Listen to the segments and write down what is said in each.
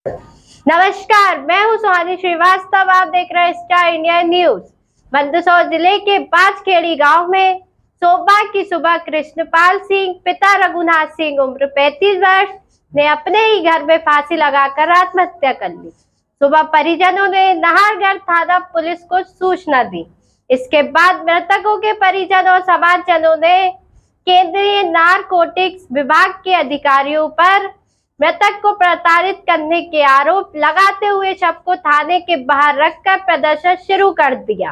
नमस्कार, मैं हूं सुहानी श्रीवास्तव। आप देख रहे हैं स्टार इंडिया न्यूज। मंदसौर जिले के बाजखेड़ी गांव में सोमवार की सुबह कृष्णपाल सिंह पिता रघुनाथ सिंह उम्र 35 वर्ष ने अपने ही घर में फांसी लगाकर आत्महत्या कर ली। सुबह परिजनों ने नाहरगढ़ थाना पुलिस को सूचना दी। इसके बाद मृतकों के परिजन और समाजजनों ने केंद्रीय नारकोटिक्स विभाग के अधिकारियों पर मृतक को प्रताड़ित करने के आरोप लगाते हुए शव को थाने के बाहर रखकर प्रदर्शन शुरू कर दिया।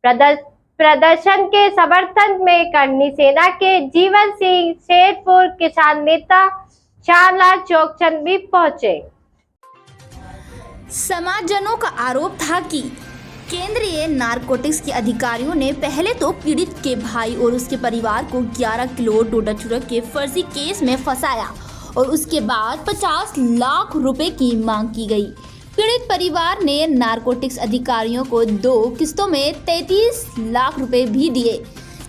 प्रदर्शन के समर्थन में करनी सेना के जीवन सिंह, शेरपुर किसान नेता श्यामलाल चौकचंद भी पहुंचे। समाजजनों का आरोप था कि केंद्रीय नारकोटिक्स के अधिकारियों ने पहले तो पीड़ित के भाई और उसके परिवार को 11 किलो डोडा चूरा के फर्जी केस में फंसाया और उसके बाद 50 लाख रुपए की मांग की गई। पीड़ित परिवार ने नारकोटिक्स अधिकारियों को 2 किस्तों में 33 लाख रुपए भी दिए।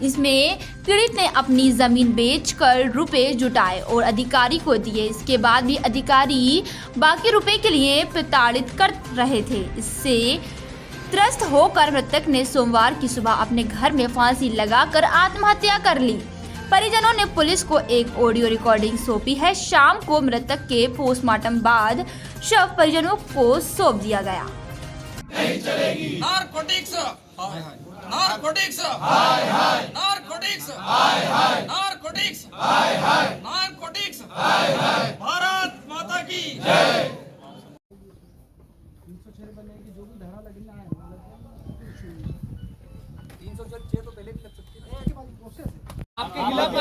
इसमें पीड़ित ने अपनी जमीन बेचकर रुपए जुटाए और अधिकारी को दिए। इसके बाद भी अधिकारी बाकी रुपए के लिए प्रताड़ित कर रहे थे। इससे त्रस्त होकर मृतक ने सोमवार की सुबह अपने घर में फांसी लगाकर आत्महत्या कर ली। परिजनों ने पुलिस को एक ऑडियो रिकॉर्डिंग सौंपी है। शाम को मृतक के पोस्टमार्टम बाद शव परिजनों को सौंप दिया गया। नहीं चलेगी नारकोटिक्स, नारकोटिक्स, हाय हाय नारकोटिक्स, हाय हाय नारकोटिक्स, हाय हाय नारकोटिक्स, हाय हाय भारत माता की जय। 306 बनने की जो भी धारा लगनी है 306 तो पहले भी लग सकती है। उसके बाद प्रोसेस है आपके खिलाफ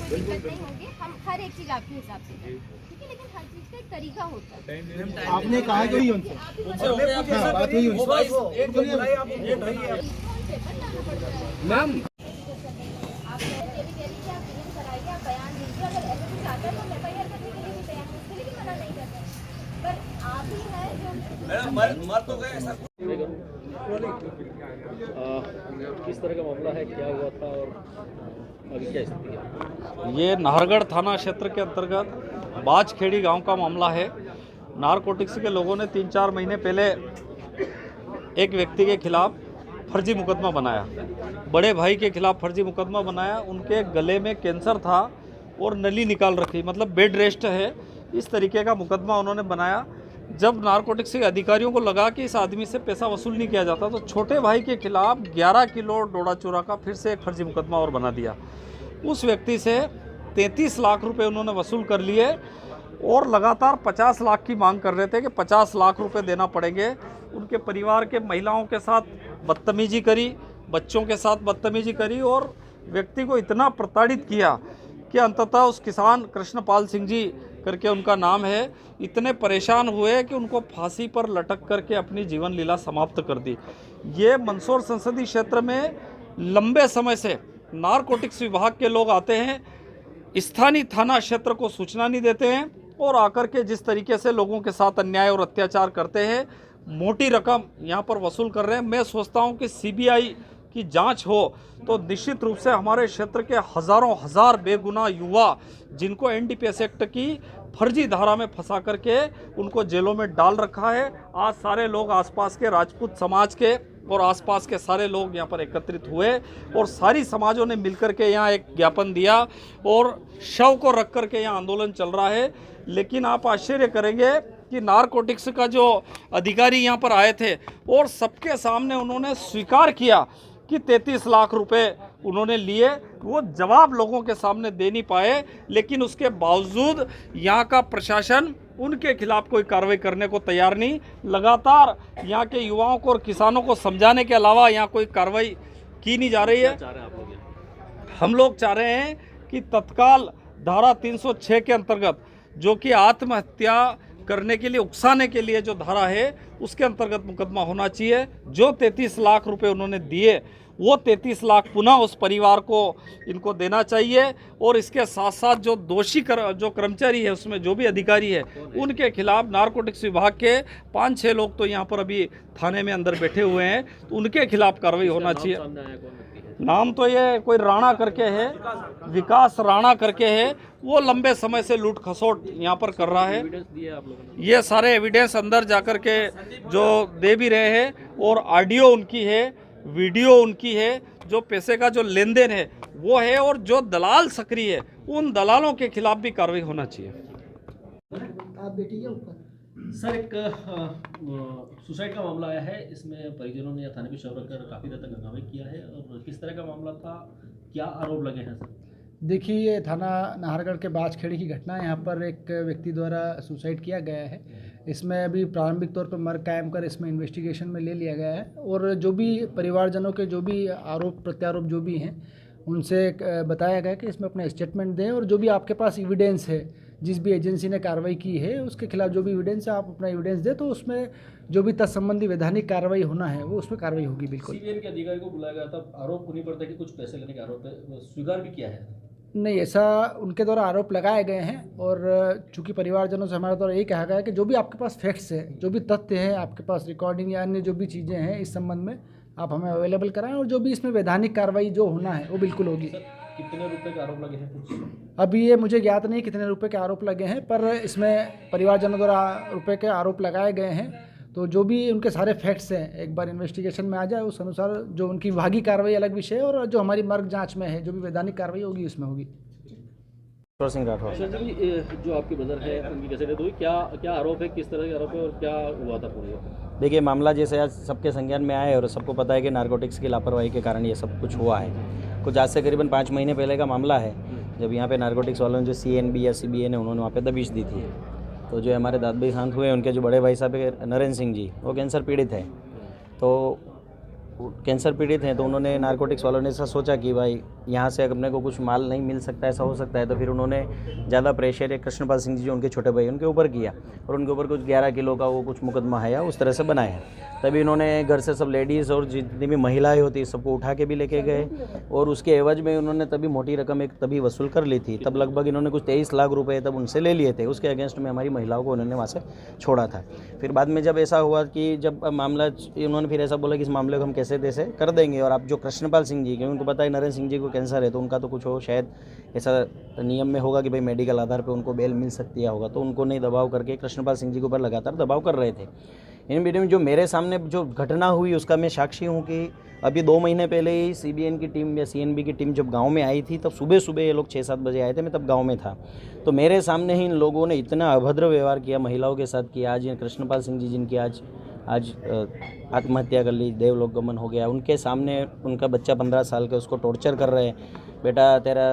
दिक्कत नहीं होगी। हम हर एक चीज आपके हिसाब से करेंगे, ठीक है, लेकिन हर चीज का एक तरीका होता है। आपने कहा कि बात हुई मैम आप कराइए, आप बयान दीजिए। अगर ऐसा कुछ आता है तो मैं FIR करने के लिए भी तैयार हूं, उसके लिए भी मना नहीं करता है। पर आप ही है जो मर तो गए ऐसा किस तरह का मामला है, क्या हुआ था और अभी क्या स्थिति है? ये नाहरगढ़ थाना क्षेत्र के अंतर्गत बाजखेड़ी गांव का मामला है। नारकोटिक्स के लोगों ने 3-4 महीने पहले एक व्यक्ति के खिलाफ फर्जी मुकदमा बनाया, बड़े भाई के खिलाफ फर्जी मुकदमा बनाया। उनके गले में कैंसर था और नली निकाल रखी, मतलब बेड रेस्ट है, इस तरीके का मुकदमा उन्होंने बनाया। जब नारकोटिक्स के अधिकारियों को लगा कि इस आदमी से पैसा वसूल नहीं किया जाता, तो छोटे भाई के खिलाफ 11 किलो डोडा चूरा का फिर से एक फर्जी मुकदमा और बना दिया। उस व्यक्ति से 33 लाख रुपए उन्होंने वसूल कर लिए और लगातार 50 लाख की मांग कर रहे थे कि 50 लाख रुपए देना पड़ेंगे। उनके परिवार के महिलाओं के साथ बदतमीजी करी, बच्चों के साथ बदतमीजी करी और व्यक्ति को इतना प्रताड़ित किया कि अंततः उस किसान कृष्णपाल सिंह जी करके उनका नाम है, इतने परेशान हुए कि उनको फांसी पर लटक करके अपनी जीवन लीला समाप्त कर दी। ये मंदसौर संसदीय क्षेत्र में लंबे समय से नारकोटिक्स विभाग के लोग आते हैं, स्थानीय थाना क्षेत्र को सूचना नहीं देते हैं और आकर के जिस तरीके से लोगों के साथ अन्याय और अत्याचार करते हैं, मोटी रकम यहाँ पर वसूल कर रहे हैं। मैं सोचता हूँ कि CBI की जांच हो तो निश्चित रूप से हमारे क्षेत्र के हज़ारों हजार बेगुनाह युवा जिनको NDPS एक्ट की फर्जी धारा में फंसा करके उनको जेलों में डाल रखा है, आज सारे लोग आसपास के राजपूत समाज के और आसपास के सारे लोग यहाँ पर एकत्रित हुए और सारी समाजों ने मिलकर के यहाँ एक ज्ञापन दिया और शव को रख करके यहाँ आंदोलन चल रहा है। लेकिन आप आश्चर्य करेंगे कि नारकोटिक्स का जो अधिकारी यहाँ पर आए थे और सबके सामने उन्होंने स्वीकार किया कि 33 लाख रुपए उन्होंने लिए। वो जवाब लोगों के सामने दे नहीं पाए, लेकिन उसके बावजूद यहाँ का प्रशासन उनके खिलाफ कोई कार्रवाई करने को तैयार नहीं। लगातार यहाँ के युवाओं को और किसानों को समझाने के अलावा यहाँ कोई कार्रवाई की नहीं जा रही है। हम लोग चाह रहे हैं कि तत्काल धारा 306 के अंतर्गत, जो कि आत्महत्या करने के लिए उकसाने के लिए जो धारा है, उसके अंतर्गत मुकदमा होना चाहिए। जो 33 लाख रुपए उन्होंने दिए वो 33 लाख पुनः उस परिवार को इनको देना चाहिए और इसके साथ साथ जो दोषी जो कर्मचारी है, उसमें जो भी अधिकारी है, उनके खिलाफ नारकोटिक्स विभाग के 5-6 लोग तो यहाँ पर अभी थाने में अंदर बैठे हुए हैं, तो उनके खिलाफ कार्रवाई होना चाहिए। नाम तो ये कोई राणा करके है, विकास राणा करके है। वो लंबे समय से लूट खसोट यहाँ पर कर रहा है। एविडेंस दिए आप लोगों ने? ये सारे एविडेंस अंदर जाकर के जो दे भी रहे हैं, और ऑडियो उनकी है, वीडियो उनकी है, जो पैसे का जो लेन देन है वो है, और जो दलाल सक्रिय है उन दलालों के खिलाफ भी कार्रवाई होना चाहिए। आप बैठिए ऊपर। सर, एक सुसाइड का मामला आया है, इसमें परिजनों ने थाने पे शव रखकर काफ़ी देर तक हंगामा किया है, और किस तरह का मामला था, क्या आरोप लगे हैं सर? देखिए, ये थाना नाहरगढ़ के बाजखेड़ी की घटना है। यहाँ पर एक व्यक्ति द्वारा सुसाइड किया गया है। इसमें अभी प्रारंभिक तौर पर मर्ग कायम कर इसमें इन्वेस्टिगेशन में ले लिया गया है, और जो भी परिवारजनों के जो भी आरोप प्रत्यारोप जो भी हैं उनसे बताया गया कि इसमें अपना स्टेटमेंट दें, और जो भी आपके पास एविडेंस है, जिस भी एजेंसी ने कार्रवाई की है उसके खिलाफ जो भी एविडेंस है आप अपना एविडेंस दें, तो उसमें जो भी तत्संबंधी वैधानिक कार्रवाई होना है वो उसमें कार्रवाई होगी। बिल्कुल। सीबीएन के अधिकारी को बुलाया गया था, आरोप उन्हीं पर था कि कुछ पैसे लेने के आरोप है, वो स्वीकार भी किया है? नहीं, ऐसा उनके द्वारा आरोप लगाए गए हैं, और चूंकि परिवारजनों से हमारे द्वारा यही कहा गया है कि जो भी आपके पास फैक्ट्स है, जो भी तथ्य हैं आपके पास, रिकॉर्डिंग या अन्य जो भी चीज़ें हैं इस संबंध में आप हमें अवेलेबल कराएं, और जो भी इसमें वैधानिक कार्रवाई जो होना है वो बिल्कुल होगी। कितने रुपए के आरोप लगे हैं कुछ? अभी ये मुझे ज्ञात नहीं कितने रुपए के आरोप लगे हैं, पर इसमें परिवारजनों द्वारा रुपए के आरोप लगाए गए हैं। तो जो भी उनके सारे फैक्ट्स हैं एक बार इन्वेस्टिगेशन में आ जाए, उस अनुसार जो उनकी विभागीय कार्रवाई अलग विषय है, और जो हमारी मर्ग जांच में है जो भी वैधानिक कार्रवाई होगी उसमें होगी। सर जी, जो आपके ब्रदर है उनकी कैसे डेथ हुई, क्या आरोप है, किस तरह के आरोप है, और क्या हुआ था पूरी? देखिए, मामला जैसे आज सबके संज्ञान में आया है, और सबको पता है कि नारकोटिक्स की लापरवाही के कारण ये सब कुछ हुआ है। कुछ आज से करीबन 5 महीने पहले का मामला है, जब यहाँ पे नारकोटिक्स वालों ने जो CNB या CBN है उन्होंने वहाँ पे दबिश दी थी। तो जो हमारे दाद भाई शांत हुए, उनके जो बड़े भाई साहब है नरेंद्र सिंह जी, वो कैंसर पीड़ित है। तो कैंसर पीड़ित हैं, तो उन्होंने नारकोटिक्स वालों ने ऐसा सोचा कि भाई यहाँ से अपने को कुछ माल नहीं मिल सकता, ऐसा हो सकता है। तो फिर उन्होंने ज़्यादा प्रेशर है कृष्णपाल सिंह जी जो उनके छोटे भाई उनके ऊपर किया, और उनके ऊपर कुछ 11 किलो का वो कुछ मुकदमा है या उस तरह से बनाया। तभी इन्होंने घर से सब लेडीज़ और जितनी भी महिलाएं होती सबको उठा के भी लेके गए, और उसके एवज में उन्होंने तभी मोटी रकम एक तभी वसूल कर ली थी। तब लगभग इन्होंने कुछ 23 लाख रुपए तब उनसे ले लिए थे। उसके अगेंस्ट में हमारी महिलाओं को उन्होंने वहाँ से छोड़ा था। फिर बाद में जब ऐसा हुआ कि जब मामला, उन्होंने फिर ऐसा बोला कि इस मामले को हम कैसे तैसे कर देंगे, और आप जो कृष्णपाल सिंह जी, क्योंकि उनको पता है नरेंद्र सिंह जी को कैंसर है, तो उनका तो कुछ हो शायद ऐसा नियम में होगा कि भाई मेडिकल आधार पे उनको बेल मिल सकती है होगा, तो उनको नहीं दबाव करके कृष्णपाल सिंह जी के ऊपर लगातार दबाव कर रहे थे। इन वीडियो में जो मेरे सामने जो घटना हुई उसका मैं साक्षी हूँ कि अभी 2 महीने पहले ही CBN की टीम या CNB की टीम जब गांव में आई थी, तब सुबह सुबह ये लोग 6-7 बजे आए थे, मैं तब गांव में था। तो मेरे सामने ही इन लोगों ने इतना अभद्र व्यवहार किया महिलाओं के साथ कि आज कृष्णपाल सिंह जी जिनकी आज आत्महत्या कर ली, देवलोक गमन हो गया, उनके सामने उनका बच्चा 15 साल का, उसको टॉर्चर कर रहे हैं। बेटा तेरा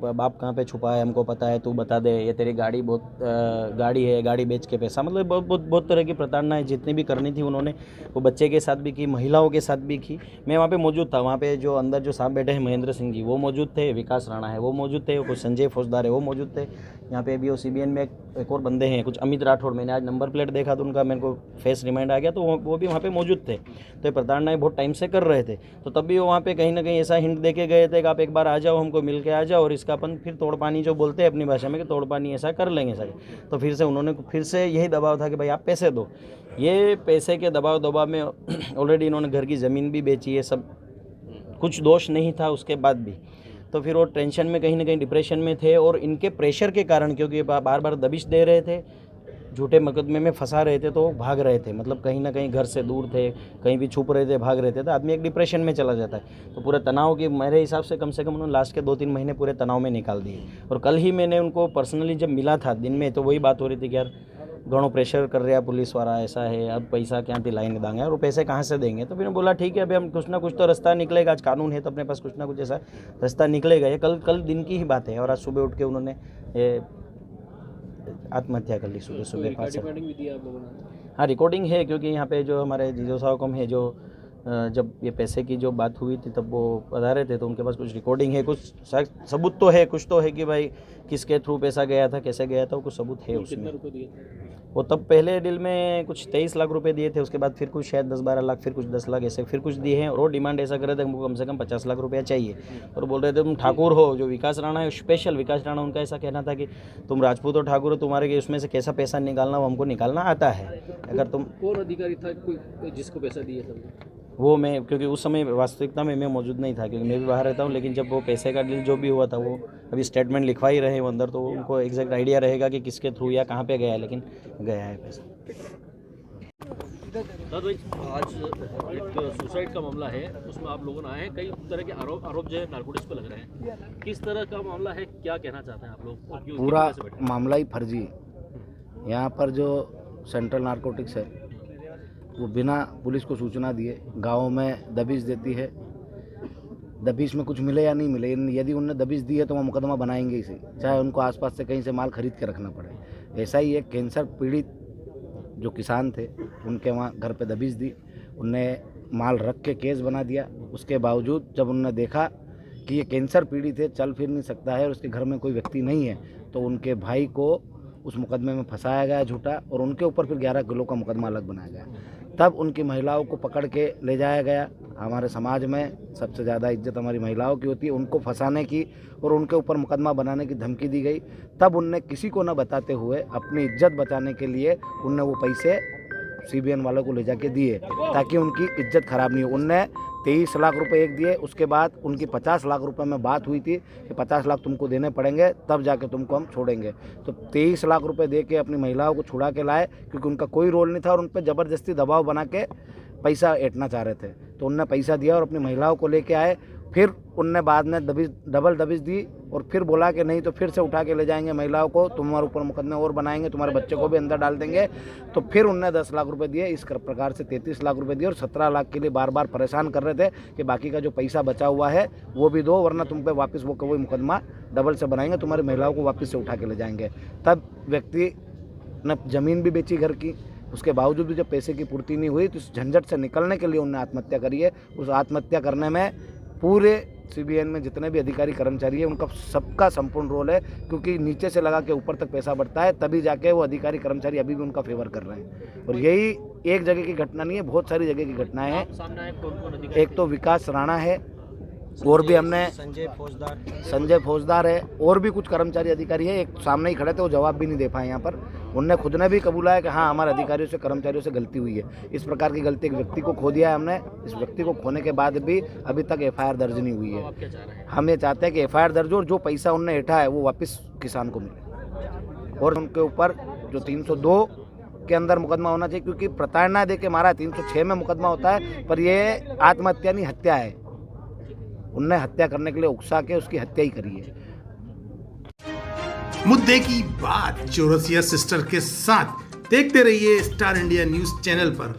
बाप कहाँ पे छुपा है, हमको पता है, तू बता दे, ये तेरी गाड़ी गाड़ी है, गाड़ी बेच के पैसा, मतलब बहुत तरह की प्रताड़नाएं जितनी भी करनी थी उन्होंने वो बच्चे के साथ भी की, महिलाओं के साथ भी की। मैं वहाँ पे मौजूद था। वहाँ पे जो अंदर जो साहब बैठे हैं महेंद्र सिंह जी वो मौजूद थे, विकास राणा है वो मौजूद थे, कुछ संजय फौजदार है वो मौजूद थे। यहाँ पे भी CBN में एक और बंदे हैं, कुछ अमित राठौड़, मैंने आज नंबर प्लेट देखा तो उनका मेरे को फेस रिमाइंड आ गया, तो वो भी वहाँ पे मौजूद थे। तो ये प्रताड़नाएं बहुत टाइम से कर रहे थे। तो तब भी वो वहाँ पे कहीं ना कहीं ऐसा हिंट दे के गए थे कि आप एक बार आ जाओ, हमको मिल के आ जाओ, और इसका अपन फिर तोड़ पानी जो बोलते हैं अपनी भाषा में कि तोड़ पानी ऐसा कर लेंगे सर। तो फिर से उन्होंने फिर से यही दबाव था कि भाई आप पैसे दो। ये पैसे के दबाव में ऑलरेडी इन्होंने घर की ज़मीन भी बेची है, सब कुछ दोष नहीं था उसके बाद भी। तो फिर वो टेंशन में कहीं ना कहीं डिप्रेशन में थे, और इनके प्रेशर के कारण, क्योंकि बार बार दबिश दे रहे थे, झूठे मुकदमे में फंसा रहे थे, तो भाग रहे थे, मतलब कहीं ना कहीं घर से दूर थे, कहीं भी छुप रहे थे, भाग रहे थे, तो आदमी एक डिप्रेशन में चला जाता है। तो पूरे तनाव की मेरे हिसाब से कम उन्होंने लास्ट के 2-3 महीने पूरे तनाव में निकाल दिए। और कल ही मैंने उनको पर्सनली जब मिला था दिन में, तो वही बात हो रही थी कि यार घणो प्रेशर कर रहा पुलिस वाला, ऐसा है, अब पैसा क्या लाइन देंगे और पैसे कहाँ से देंगे। तो फिर बोला ठीक है, अभी हम कुछ ना कुछ तो रास्ता निकलेगा, आज कानून है तो अपने पास कुछ ना कुछ ऐसा रास्ता निकलेगा। ये कल दिन की ही बात है, और आज सुबह उठ के उन्होंने आत्महत्या कर ली सुबह 5 बजे। हाँ, रिकॉर्डिंग है, क्योंकि यहाँ पे जो हमारे जीजो साहब है, जो जब ये पैसे की जो बात हुई थी तब वो बता रहे थे, तो उनके पास कुछ रिकॉर्डिंग है, कुछ सबूत तो है, कुछ तो है कि भाई किसके थ्रू पैसा गया था, कैसे गया था, वो कुछ सबूत है उसमें। वो तब पहले डील में कुछ 23 लाख रुपए दिए थे, उसके बाद फिर कुछ शायद 10-12 लाख, फिर कुछ 10 लाख, ऐसे फिर कुछ दिए हैं। और वो डिमांड ऐसा कर रहे थे हमको कम से कम 50 लाख रुपया चाहिए, और बोल रहे थे तुम ठाकुर हो। जो विकास राणा है, स्पेशल विकास राणा, उनका ऐसा कहना था कि तुम राजपूत हो, ठाकुर हो, तुम्हारे उसमें से कैसा पैसा निकालना वो हमको निकालना आता है। अगर तुम कौन अधिकारी था कोई जिसको पैसा दिए थे? वो मैं क्योंकि उस समय वास्तविकता में मैं मौजूद नहीं था, क्योंकि मैं भी बाहर रहता हूँ। लेकिन जब वो पैसे का डील जो भी हुआ था, वो अभी स्टेटमेंट लिखवा ही रहे हैं वो अंदर, तो उनको एग्जैक्ट आइडिया रहेगा कि किसके थ्रू या कहाँ पे गया है, लेकिन गया है पैसा। दादा भाई, आज एक सुसाइड का मामला है, उसमें आप लोगों ने आए हैं, कई तरह के आरोप जो है नारकोटिक्स पे लग रहे हैं। किस तरह का मामला है, क्या कहना चाहते हैं आप लोग? और क्यों पूरा किस वजह से बैठे? मामला ही फर्जी है। यहाँ पर जो सेंट्रल नारकोटिक्स है वो बिना पुलिस को सूचना दिए गाँव में दबिश देती है। दबिश में कुछ मिले या नहीं मिले, यदि उनने दबिश दी है तो वो मुकदमा बनाएंगे ही सही, चाहे उनको आसपास से कहीं से माल खरीद के रखना पड़े। ऐसा ही एक कैंसर पीड़ित जो किसान थे, उनके वहाँ घर पे दबिश दी, उनने माल रख के केस बना दिया। उसके बावजूद जब उन्होंने देखा कि ये कैंसर पीड़ित है, चल फिर नहीं सकता है और उसके घर में कोई व्यक्ति नहीं है, तो उनके भाई को उस मुकदमे में फंसाया गया झूठा, और उनके ऊपर फिर 11 किलो का मुकदमा अलग बनाया गया। तब उनकी महिलाओं को पकड़ के ले जाया गया। हमारे समाज में सबसे ज़्यादा इज्जत हमारी महिलाओं की होती है, उनको फंसाने की और उनके ऊपर मुकदमा बनाने की धमकी दी गई। तब उनने किसी को न बताते हुए अपनी इज्जत बचाने के लिए उनने वो पैसे CBN वालों को ले जाके दिए ताकि उनकी इज्जत खराब नहीं हो। उनने 23 लाख रुपए एक दिए, उसके बाद उनकी 50 लाख रुपए में बात हुई थी कि 50 लाख तुमको देने पड़ेंगे, तब जाके तुमको हम छोड़ेंगे। तो 23 लाख रुपए दे के अपनी महिलाओं को छुड़ा के लाए, क्योंकि उनका कोई रोल नहीं था और उन पर ज़बरदस्ती दबाव बना के पैसा ऐंठना चाह रहे थे। तो उनने पैसा दिया और अपनी महिलाओं को लेके आए। फिर उनने बाद में डबल दबिश दी और फिर बोला कि नहीं तो फिर से उठा के ले जाएंगे महिलाओं को, तुम्हारे ऊपर मुकदमे और बनाएंगे, तुम्हारे बच्चे को भी अंदर डाल देंगे। तो फिर उनने 10 लाख रुपए दिए, इस प्रकार से 33 लाख रुपए दिए और 17 लाख के लिए बार बार परेशान कर रहे थे कि बाकी का जो पैसा बचा हुआ है वो भी दो, वरना तुम पे वापस वो कोई मुकदमा डबल से बनाएंगे, तुम्हारी महिलाओं को वापस से उठा के ले जाएंगे। तब व्यक्ति ने ज़मीन भी बेची घर की, उसके बावजूद भी जब पैसे की पूर्ति नहीं हुई तो इस झंझट से निकलने के लिए उन्होंने आत्महत्या करी है। उस आत्महत्या करने में पूरे CBN में जितने भी अधिकारी कर्मचारी है उनका सबका संपूर्ण रोल है, क्योंकि नीचे से लगा के ऊपर तक पैसा बढ़ता है, तभी जाके वो अधिकारी कर्मचारी अभी भी उनका फेवर कर रहे हैं। और यही एक जगह की घटना नहीं है, बहुत सारी जगह की घटनाएं हैं। सामने आए कौन-कौन अधिकारी? एक तो विकास राणा है, और भी हमने संजय फौजदार है, और भी कुछ कर्मचारी अधिकारी है। एक सामने ही खड़े थे, वो जवाब भी नहीं दे पाए यहाँ पर। उनने खुद ने भी कबूला है कि हाँ हमारे अधिकारियों से कर्मचारियों से गलती हुई है। इस प्रकार की गलती, एक व्यक्ति को खो दिया है हमने। इस व्यक्ति को खोने के बाद भी अभी तक FIR दर्ज नहीं हुई है। आप क्या चाह रहे हैं? हम ये चाहते हैं कि FIR दर्ज हो और जो पैसा उनने ऐंठा है वो वापस किसान को मिले, और उनके ऊपर जो 302 के अंदर मुकदमा होना चाहिए, क्योंकि प्रताड़ना दे के मारा है। 306 में मुकदमा होता है, पर ये आत्महत्या नहीं हत्या है। उनने हत्या करने के लिए उकसा के उसकी हत्या ही करी है। मुद्दे की बात चौरसिया सिस्टर के साथ देखते रहिए स्टार इंडिया न्यूज चैनल पर।